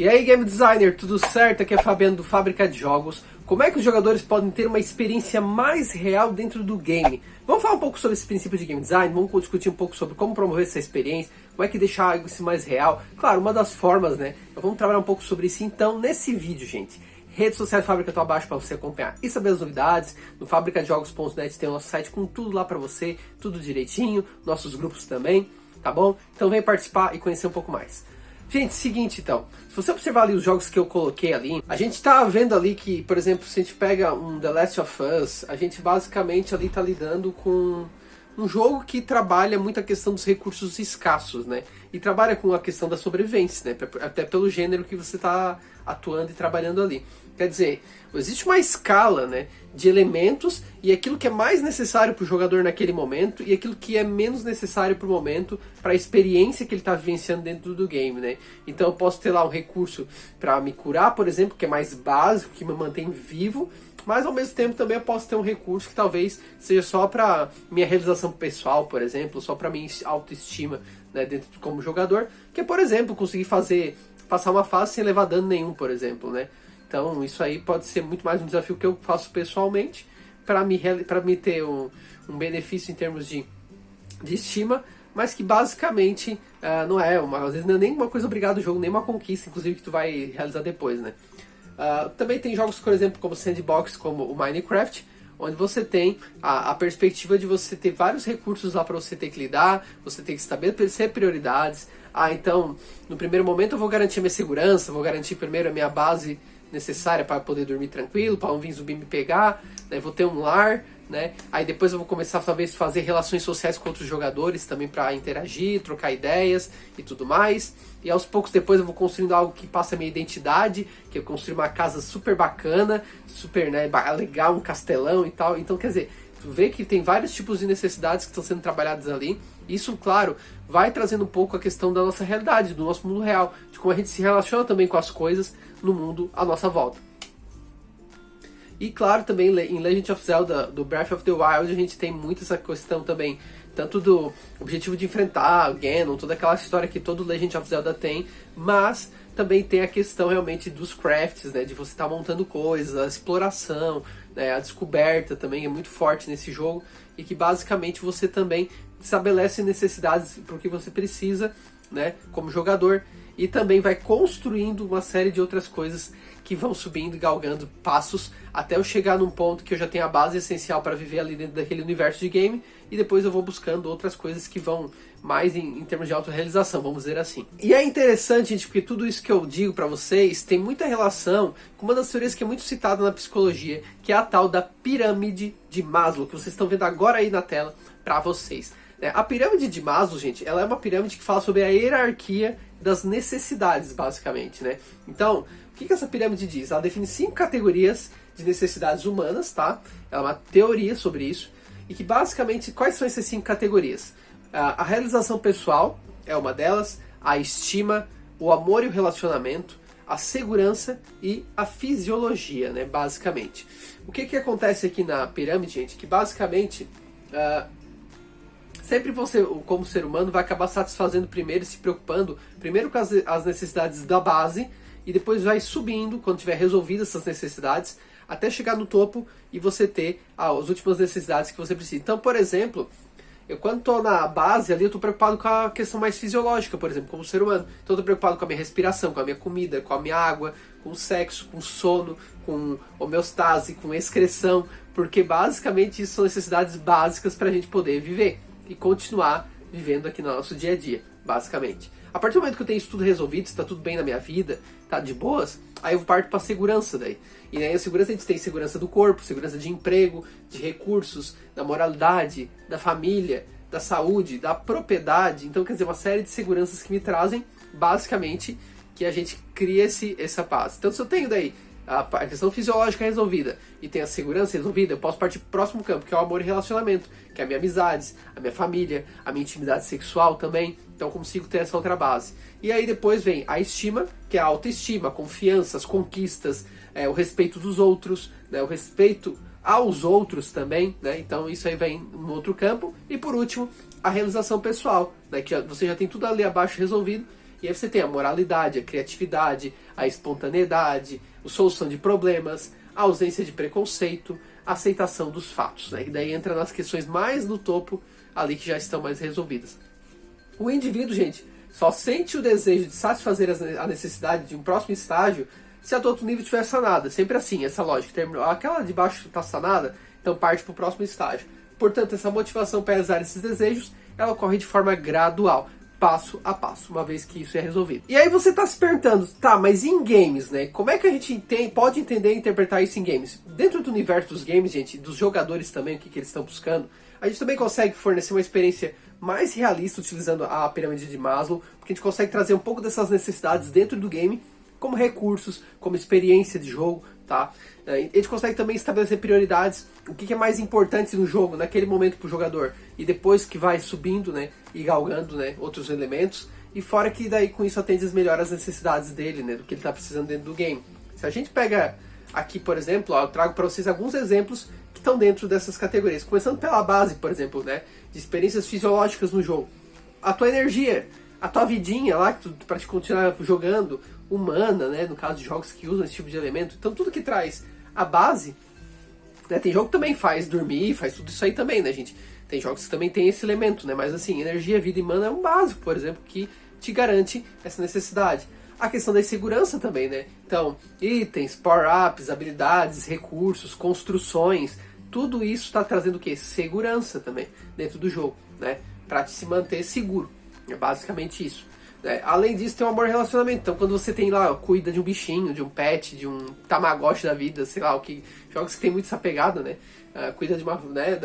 E aí, Game Designer, tudo certo? Aqui é Fabiano do Fábrica de Jogos. Como é que os jogadores podem ter uma experiência mais real dentro do game? Vamos falar um pouco sobre esse princípio de game design, vamos discutir um pouco sobre como promover essa experiência, como é que deixar isso mais real. Claro, uma das formas, né? Vamos trabalhar um pouco sobre isso então nesse vídeo, gente. Redes sociais Fábrica estão abaixo para você acompanhar e saber as novidades. No fabricadejogos.net tem o nosso site com tudo lá para você, tudo direitinho, nossos grupos também, tá bom? Então vem participar e conhecer um pouco mais. Gente, seguinte então, se você observar ali os jogos que eu coloquei ali, a gente tá vendo ali que, por exemplo, se a gente pega um The Last of Us, a gente basicamente ali tá lidando com um jogo que trabalha muito a questão dos recursos escassos, né? E trabalha com a questão da sobrevivência, né? Até pelo gênero que você tá atuando e trabalhando ali. Quer dizer, existe uma escala, né, de elementos e aquilo que é mais necessário para o jogador naquele momento e aquilo que é menos necessário para o momento, para a experiência que ele está vivenciando dentro do game, né? Então eu posso ter lá um recurso para me curar, por exemplo, que é mais básico, que me mantém vivo, mas ao mesmo tempo também eu posso ter um recurso que talvez seja só para minha realização pessoal, por exemplo, só para minha autoestima, né, dentro como jogador, que é, por exemplo, conseguir passar uma fase sem levar dano nenhum, por exemplo, né? Então isso aí pode ser muito mais um desafio que eu faço pessoalmente para me ter um benefício em termos de estima, mas que basicamente não é às vezes não é nem uma coisa obrigada do jogo, nem uma conquista, inclusive, que tu vai realizar depois, né? Também tem jogos, por exemplo, como Sandbox, como o Minecraft, onde você tem a perspectiva de você ter vários recursos lá para você ter que lidar, você tem que estabelecer prioridades. Então, no primeiro momento eu vou garantir a minha segurança, vou garantir primeiro a minha base necessária para poder dormir tranquilo, para não vir zumbi me pegar, né? Vou ter um lar, né? Aí depois eu vou começar talvez fazer relações sociais com outros jogadores também para interagir, trocar ideias e tudo mais. E aos poucos depois eu vou construindo algo que passa a minha identidade, que eu construir uma casa super bacana, super, né, legal, um castelão e tal. Então, quer dizer, tu vê que tem vários tipos de necessidades que estão sendo trabalhadas ali. Isso, claro, vai trazendo um pouco a questão da nossa realidade, do nosso mundo real, de como a gente se relaciona também com as coisas no mundo à nossa volta. E claro, também em Legend of Zelda, do Breath of the Wild, a gente tem muito essa questão também, tanto do objetivo de enfrentar Ganon, toda aquela história que todo Legend of Zelda tem, mas também tem a questão realmente dos crafts, né, de você estar montando coisas, a exploração, né, a descoberta também é muito forte nesse jogo, e que basicamente você também estabelece necessidades porque você precisa, né, como jogador, e também vai construindo uma série de outras coisas que vão subindo e galgando passos até eu chegar num ponto que eu já tenho a base essencial para viver ali dentro daquele universo de game, e depois eu vou buscando outras coisas que vão mais em termos de autorrealização, vamos dizer assim. E é interessante, gente, porque tudo isso que eu digo para vocês tem muita relação com uma das teorias que é muito citada na psicologia, que é a tal da pirâmide de Maslow, que vocês estão vendo agora aí na tela para vocês. A pirâmide de Maslow, gente, ela é uma pirâmide que fala sobre a hierarquia das necessidades, basicamente, né? Então, o que essa pirâmide diz? Ela define 5 categorias de necessidades humanas, tá? Ela é uma teoria sobre isso. E que, basicamente, quais são essas 5 categorias? A realização pessoal é uma delas, a estima, o amor e o relacionamento, a segurança e a fisiologia, né? Basicamente. O que acontece aqui na pirâmide, gente? Que, basicamente, sempre você, como ser humano, vai acabar satisfazendo primeiro, se preocupando primeiro com as necessidades da base, e depois vai subindo, quando tiver resolvidas essas necessidades, até chegar no topo e você ter as últimas necessidades que você precisa. Então, por exemplo, eu quando estou na base ali, eu estou preocupado com a questão mais fisiológica, por exemplo, como ser humano. Então eu estou preocupado com a minha respiração, com a minha comida, com a minha água, com o sexo, com o sono, com homeostase, com excreção, porque basicamente isso são necessidades básicas para a gente poder viver e continuar vivendo aqui no nosso dia a dia, basicamente. A partir do momento que eu tenho isso tudo resolvido, está tudo bem na minha vida, tá de boas, aí eu parto para segurança daí. E aí a segurança, a gente tem segurança do corpo, segurança de emprego, de recursos, da moralidade, da família, da saúde, da propriedade. Então, quer dizer, uma série de seguranças que me trazem, basicamente, que a gente cria essa paz. Então, se eu tenho daí a questão fisiológica resolvida e tem a segurança resolvida, eu posso partir para o próximo campo, que é o amor e relacionamento, que é a minha amizades, a minha família, a minha intimidade sexual também. Então eu consigo ter essa outra base. E aí depois vem a estima, que é a autoestima, a confiança, as conquistas, o respeito dos outros, né, o respeito aos outros também, né? Então isso aí vem no outro campo. E por último, a realização pessoal, né, que você já tem tudo ali abaixo resolvido, E aí você tem a moralidade, a criatividade, a espontaneidade, a solução de problemas, a ausência de preconceito, a aceitação dos fatos, né? E daí entra nas questões mais no topo ali que já estão mais resolvidas. O indivíduo, gente, só sente o desejo de satisfazer a necessidade de um próximo estágio se a do outro nível estiver sanada. Sempre assim, essa lógica. Terminou, aquela de baixo está sanada, então parte para o próximo estágio. Portanto, essa motivação para realizar esses desejos, ela ocorre de forma gradual, passo a passo, uma vez que isso é resolvido. E aí você está se perguntando, tá, mas em games, né? Como é que a gente pode entender e interpretar isso em games? Dentro do universo dos games, gente, dos jogadores também, o que eles estão buscando, a gente também consegue fornecer uma experiência mais realista utilizando a pirâmide de Maslow, porque a gente consegue trazer um pouco dessas necessidades dentro do game, como recursos, como experiência de jogo, tá? A gente consegue também estabelecer prioridades, o que é mais importante no jogo, naquele momento para o jogador, e depois que vai subindo, né, e galgando, né, outros elementos, e fora que daí com isso atende melhor as necessidades dele, né, do que ele está precisando dentro do game. Se a gente pega aqui, por exemplo, ó, eu trago para vocês alguns exemplos que estão dentro dessas categorias, começando pela base, por exemplo, né, de experiências fisiológicas no jogo. A tua energia, a tua vidinha lá, para te continuar jogando, humana, né, no caso de jogos que usam esse tipo de elemento. Então tudo que traz a base, né, tem jogo que também faz dormir, faz tudo isso aí também, né, gente? Tem jogos que também tem esse elemento, né, mas assim, energia, vida e mana é um básico, por exemplo, que te garante essa necessidade. A questão da segurança também, né? Então, itens, power-ups, habilidades, recursos, construções, tudo isso está trazendo o quê? Segurança também dentro do jogo, né? Para se manter seguro. É basicamente isso. Além disso, tem um amor relacionamento. Então, quando você tem lá, cuida de um bichinho, de um pet, de um tamagotchi da vida, sei lá, jogos que tem muito essa pegada, né? Cuida de uma, né,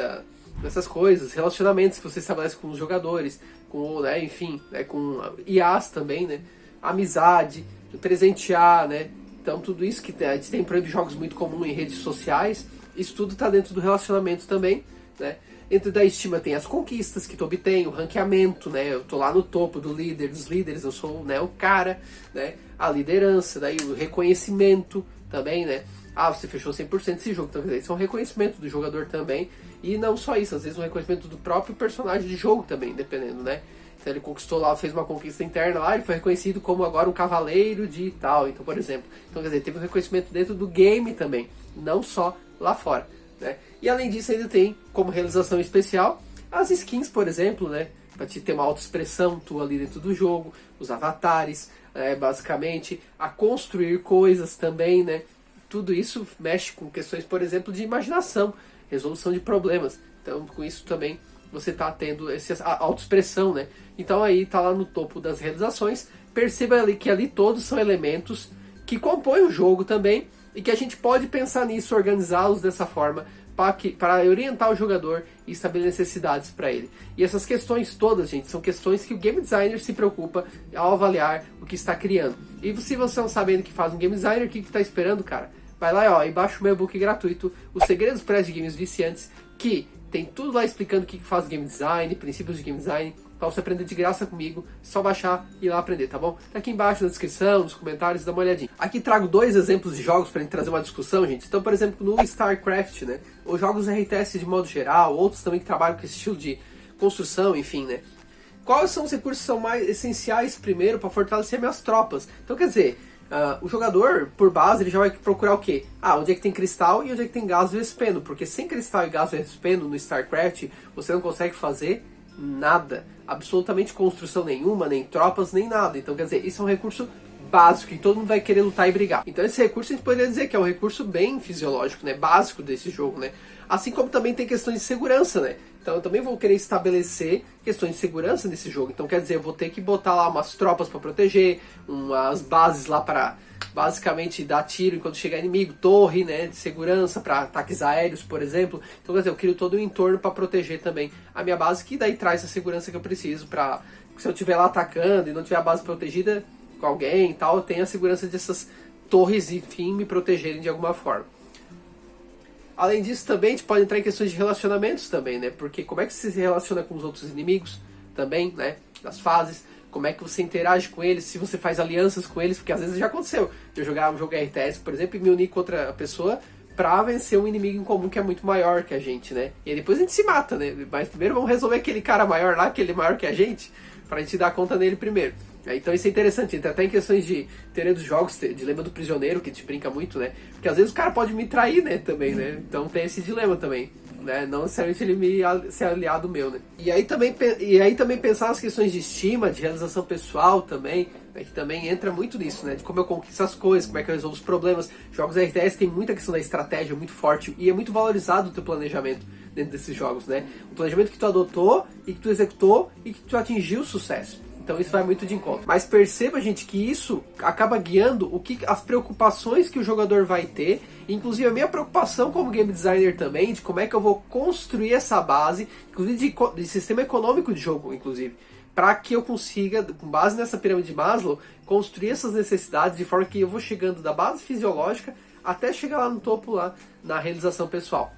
dessas coisas, relacionamentos que você estabelece com os jogadores, com, né, enfim, né, com IAs também, né? Amizade, presentear, né? Então, tudo isso que a gente tem por exemplo jogos muito comuns em redes sociais, isso tudo está dentro do relacionamento também, né? Dentro da estima tem as conquistas que tu obtém, o ranqueamento, né? Eu tô lá no topo dos líderes, eu sou, né, o cara, né? A liderança, daí o reconhecimento também, né? Ah, você fechou 100% desse jogo, então quer dizer, isso é um reconhecimento do jogador também, e não só isso, às vezes um reconhecimento do próprio personagem de jogo também, dependendo, né? Então ele conquistou lá, fez uma conquista interna lá, ele foi reconhecido como agora um cavaleiro de tal, então por exemplo. Então quer dizer, teve um reconhecimento dentro do game também, não só lá fora, né? E além disso ainda tem como realização especial as skins, por exemplo, né? Pra te ter uma autoexpressão tua ali dentro do jogo, os avatares, basicamente, a construir coisas também, né? Tudo isso mexe com questões, por exemplo, de imaginação, resolução de problemas. Então com isso também você está tendo essa autoexpressão, né? Então aí está lá no topo das realizações. Perceba ali que ali todos são elementos que compõem o jogo também e que a gente pode pensar nisso, organizá-los dessa forma para orientar o jogador e estabelecer necessidades para ele. E essas questões todas, gente, são questões que o game designer se preocupa ao avaliar o que está criando. E se você não sabe ainda o que faz um game designer, o que está esperando, cara? Vai lá, ó, e baixa o meu e-book gratuito, Os Segredos Pré de Games Viciantes, que tem tudo lá explicando o que faz game design, princípios de game design, para você aprender de graça comigo, só baixar e ir lá aprender, tá bom? Tá aqui embaixo na descrição, nos comentários, dá uma olhadinha. Aqui trago dois exemplos de jogos para gente trazer uma discussão, gente. Então, por exemplo, no StarCraft, né? Ou jogos RTS de modo geral, outros também que trabalham com esse estilo de construção, enfim, né? Quais são os recursos que são mais essenciais primeiro para fortalecer minhas tropas? Então, quer dizer, o jogador, por base, ele já vai procurar o quê? Onde é que tem cristal e onde é que tem gás vespeno. Porque sem cristal e gás vespeno no StarCraft, você não consegue fazer nada. Absolutamente construção nenhuma, nem tropas, nem nada. Então, quer dizer, isso é um recurso básico e todo mundo vai querer lutar e brigar. Então esse recurso a gente poderia dizer que é um recurso bem fisiológico, né? Básico desse jogo, né? Assim como também tem questões de segurança, né? Então eu também vou querer estabelecer questões de segurança nesse jogo. Então quer dizer, eu vou ter que botar lá umas tropas para proteger, umas bases lá para basicamente dar tiro enquanto chegar inimigo, torre, né, de segurança para ataques aéreos, por exemplo. Então quer dizer, eu crio todo o entorno para proteger também a minha base, que daí traz a segurança que eu preciso para se eu estiver lá atacando e não tiver a base protegida com alguém e tal, eu tenho a segurança dessas torres, enfim, me protegerem de alguma forma. Além disso, também a gente pode entrar em questões de relacionamentos também, né? Porque como é que você se relaciona com os outros inimigos também, né? Das fases, como é que você interage com eles, se você faz alianças com eles, porque às vezes já aconteceu de eu jogar um jogo RTS, por exemplo, e me unir com outra pessoa pra vencer um inimigo em comum que é muito maior que a gente, né? E aí depois a gente se mata, né? Mas primeiro vamos resolver aquele cara maior lá, aquele maior que a gente, pra gente dar conta nele primeiro. Então isso é interessante, entra até em questões de teoria dos jogos, dilema do prisioneiro, que a gente brinca muito, né? Porque às vezes o cara pode me trair, né, também, né? Então tem esse dilema também, né? Não necessariamente ele ser aliado meu, né? E aí também pensar nas questões de estima, de realização pessoal também, né? Que também entra muito nisso, né? De como eu conquisto as coisas, como é que eu resolvo os problemas. Jogos RTS tem muita questão da estratégia muito forte e é muito valorizado o teu planejamento dentro desses jogos, né? O planejamento que tu adotou e que tu executou e que tu atingiu o sucesso. Então isso vai muito de encontro. Mas perceba, gente, que isso acaba guiando as preocupações que o jogador vai ter, inclusive a minha preocupação como game designer também, de como é que eu vou construir essa base, inclusive de sistema econômico de jogo, inclusive, para que eu consiga, com base nessa pirâmide de Maslow, construir essas necessidades de forma que eu vou chegando da base fisiológica até chegar lá no topo, lá na realização pessoal.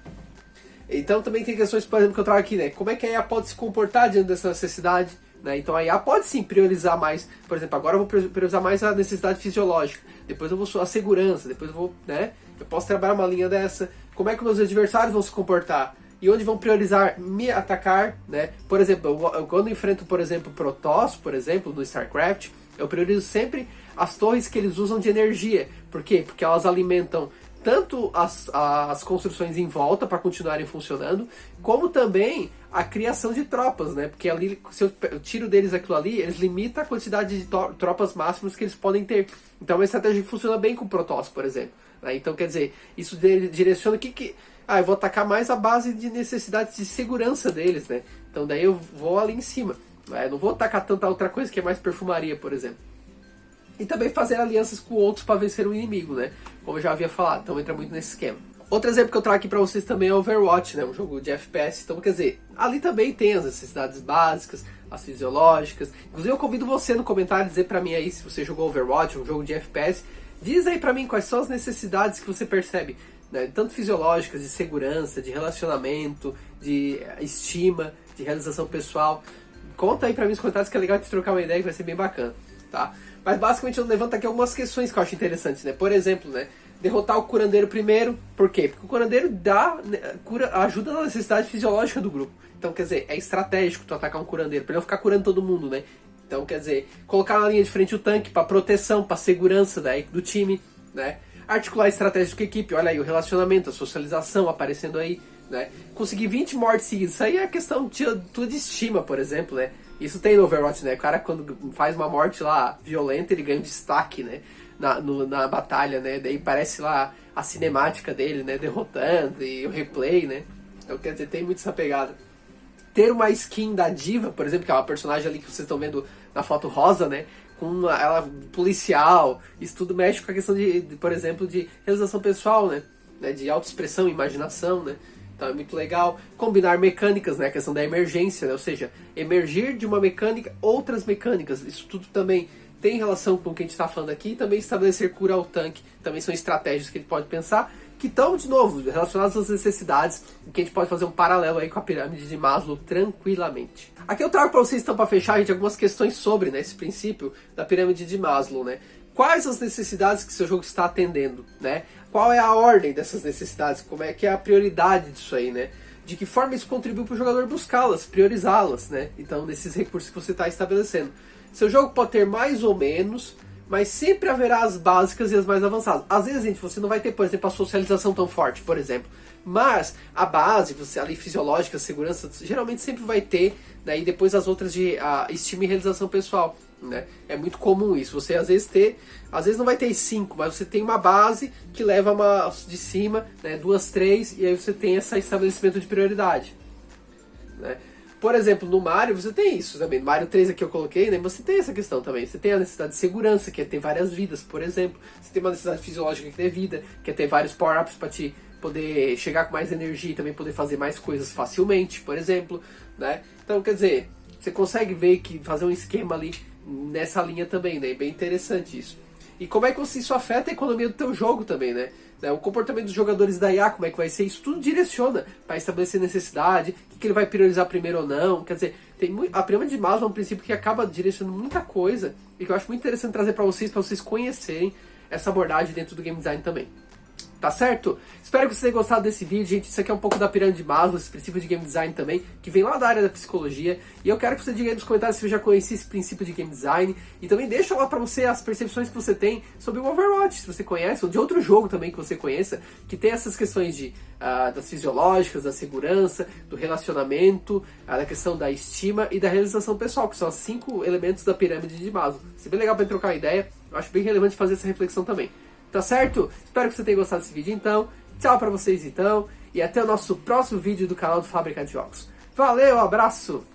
Então também tem questões, por exemplo, que eu trago aqui, né? Como é que a IA pode se comportar diante dessa necessidade? Né? Então a IA pode sim priorizar mais, por exemplo, agora eu vou priorizar mais a necessidade fisiológica, depois eu vou a segurança, depois eu vou, né? Eu posso trabalhar uma linha dessa. Como é que meus adversários vão se comportar? E onde vão priorizar me atacar, né? Por exemplo, eu quando enfrento, por exemplo, Protoss, por exemplo, no StarCraft, eu priorizo sempre as torres que eles usam de energia. Por quê? Porque elas alimentam tanto as construções em volta para continuarem funcionando, como também a criação de tropas, né? Porque ali, se eu tiro deles aquilo ali, eles limitam a quantidade de tropas máximas que eles podem ter. Então é uma estratégia que funciona bem com o Protoss, por exemplo. Né? Então, quer dizer, isso direciona o que... eu vou atacar mais a base de necessidades de segurança deles, né? Então daí eu vou ali em cima. Né? Eu não vou atacar tanta outra coisa que é mais perfumaria, por exemplo. E também fazer alianças com outros para vencer o inimigo, né? Como eu já havia falado, então entra muito nesse esquema. Outro exemplo que eu trago aqui para vocês também é Overwatch, né? Um jogo de FPS. Então, quer dizer, ali também tem as necessidades básicas, as fisiológicas. Inclusive, eu convido você no comentário a dizer para mim aí se você jogou Overwatch, um jogo de FPS. Diz aí para mim quais são as necessidades que você percebe, né? Tanto fisiológicas, de segurança, de relacionamento, de estima, de realização pessoal. Conta aí para mim nos comentários que é legal de trocar uma ideia, que vai ser bem bacana, tá? Mas basicamente eu levanto aqui algumas questões que eu acho interessantes, né? Por exemplo, né? Derrotar o curandeiro primeiro. Por quê? Porque o curandeiro ajuda na necessidade fisiológica do grupo. Então, quer dizer, é estratégico tu atacar um curandeiro, pra ele não ficar curando todo mundo, né? Então, quer dizer, colocar na linha de frente o tanque pra proteção, pra segurança do time, né? Articular estratégias com a equipe, olha aí, o relacionamento, a socialização aparecendo aí, né? Conseguir 20 mortes seguidas, isso aí é questão de estima, por exemplo, né? Isso tem no Overwatch, né? O cara quando faz uma morte lá violenta, ele ganha um destaque, né? Na batalha, né? Daí parece lá a cinemática dele, né? Derrotando e o replay, né? Então, quer dizer, tem muito essa pegada. Ter uma skin da diva, por exemplo, que é uma personagem ali que vocês estão vendo na foto rosa, né? Com ela policial, isso tudo mexe com a questão por exemplo, de realização pessoal, né? De autoexpressão, imaginação, né? Então é muito legal combinar mecânicas, né? A questão da emergência, né? Ou seja, emergir de uma mecânica outras mecânicas. Isso tudo também tem relação com o que a gente está falando aqui. E também estabelecer cura ao tanque. Também são estratégias que a gente pode pensar que estão, de novo, relacionadas às necessidades e que a gente pode fazer um paralelo aí com a pirâmide de Maslow tranquilamente. Aqui eu trago para vocês, então, para fechar, gente, algumas questões sobre, né, esse princípio da pirâmide de Maslow, né? Quais as necessidades que seu jogo está atendendo, né? Qual é a ordem dessas necessidades? Como é que é a prioridade disso aí, né? De que forma isso contribui para o jogador buscá-las, priorizá-las, né? Então, nesses recursos que você está estabelecendo. Seu jogo pode ter mais ou menos, mas sempre haverá as básicas e as mais avançadas. Às vezes, gente, você não vai ter, por exemplo, a socialização tão forte, por exemplo. Mas a base, você ali fisiológica, segurança, geralmente sempre vai ter, né? E depois as outras de estima e realização pessoal. Né? É muito comum isso, você às vezes não vai ter 5, mas você tem uma base que leva uma de cima, né, 2, 3, e aí você tem esse estabelecimento de prioridade, né? Por exemplo, no Mario você tem isso também, no Mario 3 aqui eu coloquei, né, você tem essa questão também, você tem a necessidade de segurança, que é ter várias vidas, por exemplo, você tem uma necessidade fisiológica que é ter vida, que é ter vários power-ups para te poder chegar com mais energia e também poder fazer mais coisas facilmente, por exemplo, né? Então, quer dizer, você consegue ver que fazer um esquema ali nessa linha também, né? É bem interessante isso. E como é que isso afeta a economia do teu jogo também, né? O comportamento dos jogadores da IA, como é que vai ser? Isso tudo direciona para estabelecer necessidade, o que ele vai priorizar primeiro ou não. Quer dizer, a pirâmide de Maslow é um princípio que acaba direcionando muita coisa e que eu acho muito interessante trazer para vocês conhecerem essa abordagem dentro do game design também. Tá certo? Espero que você tenha gostado desse vídeo, gente. Isso aqui é um pouco da pirâmide de Maslow, esse princípio de game design também, que vem lá da área da psicologia. E eu quero que você diga aí nos comentários se você já conhecia esse princípio de game design. E também deixa lá pra você as percepções que você tem sobre o Overwatch, se você conhece, ou de outro jogo também que você conheça, que tem essas questões das fisiológicas, da segurança, do relacionamento, da questão da estima e da realização pessoal, que são os 5 elementos da pirâmide de Maslow. Isso é bem legal pra trocar ideia. Eu acho bem relevante fazer essa reflexão também. Tá certo? Espero que você tenha gostado desse vídeo então. Tchau pra vocês então. E até o nosso próximo vídeo do canal do Fábrica de Jogos. Valeu, abraço!